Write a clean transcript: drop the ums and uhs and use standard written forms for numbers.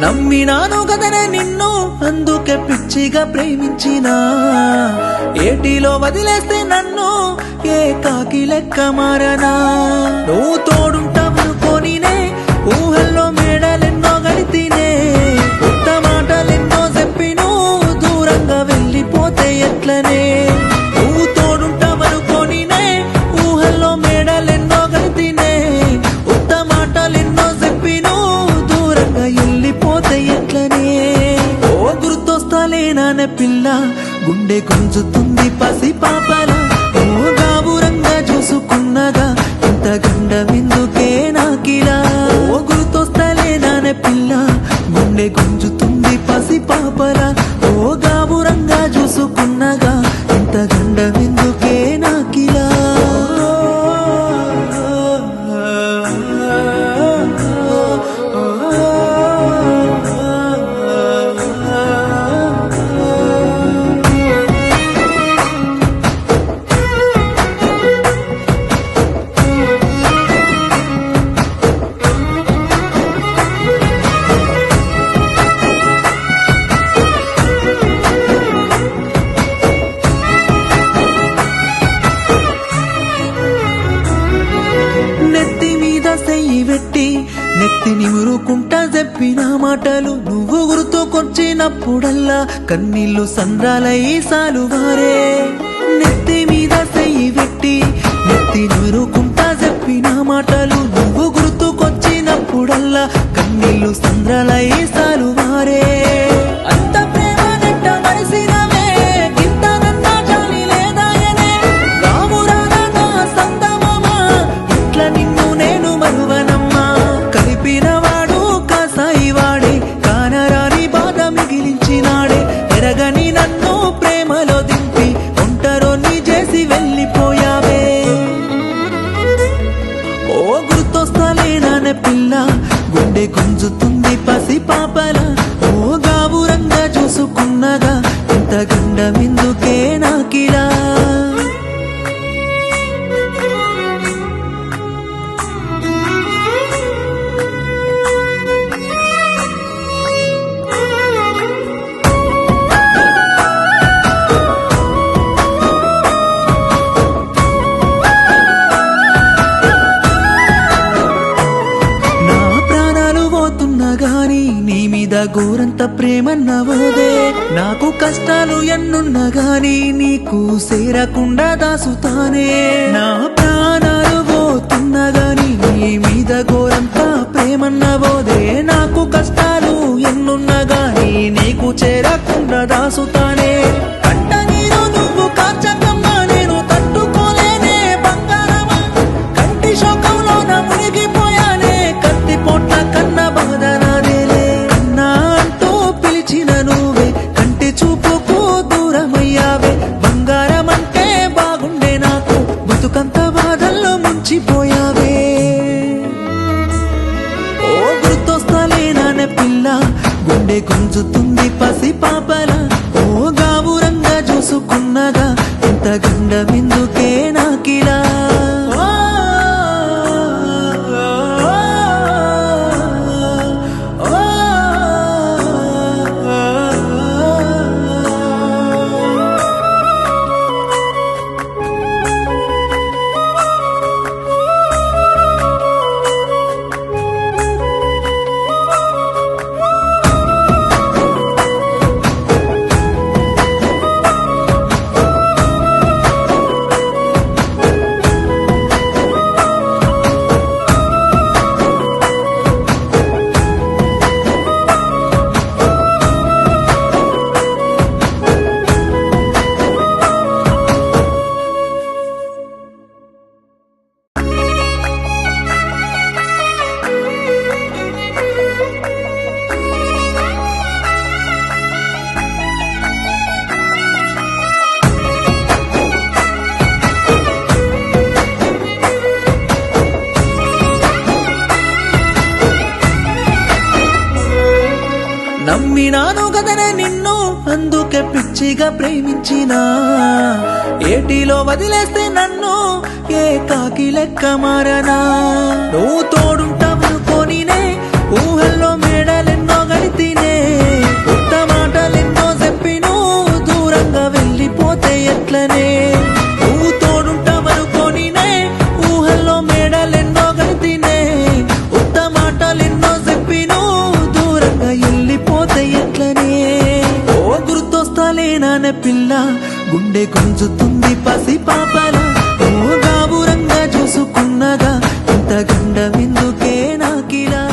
నమ్మినాను గదనే నిన్ను అందుకే పిచ్చిగా ప్రేమించినా ఏటిలో వదిలేస్తే నన్ను ఏకాకి లెక్క మారనా నువ్వు తోడుంటావనుకోనినే ఊహల్లో మేడలెన్నో గడితినే కొత్త మాటలెన్నో చెప్పి నువ్వు దూరంగా వెళ్ళిపోతే ఎట్లనే నువ్వు తోడుంటావనుకోనినే ఊహల్లో మేడలెన్నో గడితినే కొత్త మాటలెన్నో చెప్పి నువ్వు దూరంగా వెళ్ళిపోతే ఎట్లనే ఓ గుర్తొస్తాలేనానే పిల్ల గుండె గుంజుతుంది పసి పాపల ఓ గాబురంగా చూసుకున్నగా ఇంత గండమెందుకే నాకిలా ఓ గుర్తొస్తాలేనానే పిల్ల గుండె గుంజుతుంది పసి పాపల ఓ గాబురంగా చూసుకున్నగా ఇంత గండమెందుకే నాకిలా నెత్తి నిమురుకుంటా చెప్పిన మాటలు నువ్వు గుర్తుకొచ్చినప్పుడల్లా కన్నీళ్లు సంద్రాలై సాలువారే నెత్తి మీద చెయ్యి పెట్టి నెత్తి నిమురుకుంటా చెప్పిన మాటలు నువ్వు గుర్తుకొచ్చినప్పుడల్లా కన్నీళ్లు సంద్రాలై సాలువారే అంత ప్రేమ నెట్ట మరిసినవే గింత నన్న జాలి లేదాయనే రామురాల నా సందమామ ఇట్లా నిన్ను నేను మరువనమ్మా కలిపినవాడు కాసాయివాడే కానరాని బాధ మిగిలించినాడే ఎరగని నన్ను ప్రేమలో దింపి ఒంటరోని చేసి వెళ్ళిపోయావే ఓ గుర్తొస్తాలేనానే పిల్ల గుండె గుంజుతుంది పసి పాపల ఓ గాబురంగా చూసుకున్నగా ఇంత గండమెందుకే నాకిలా నీ మీద గోరంత ప్రేమన్నవోదే నాకు కష్టాలు ఎన్నున్నా గాని నీకు సేరకుండా దాసుతానే నా ప్రాణాలు పోతున్నా గాని నీ మీద గోరంత ప్రేమన్నవోదే నాకు కష్టాలు ఎన్నున్నా గాని నీకు చేరకుండా దాసుతానే కంట నీరు నువ్వు కాచకమ్మా నేను తట్టుకోలేనే బంగారమా కంటి శోకంలో నా మునిగిపోయానే కత్తి పొట్ల కన్న బాధన బతుకంత బాధల్లో ముంచిపోయావే ఓ గుర్తొస్తాలేనానే పిల్ల గుండె గుంజుతుంది పసి పాపల ఓ గాబురంగా చూసుకున్నగా ఇంత గండమెందుకే నాకిలా నమ్మినాను గదనే నిన్ను అందుకే పిచ్చిగా ప్రేమించినా ఏటిలో వదిలేస్తే నన్ను ఏకాకి లెక్క మారనా నువ్వు తోడుంటావనుకోనినే ఊహల్లో మేడలెన్నో గడితి చూస్తలేనానే పిల్ల గుండె గుంజుతుంది పసి పాపల ఓ గాబురంగా చూసుకున్నగా ఇంత గండమెందుకే నాకిలా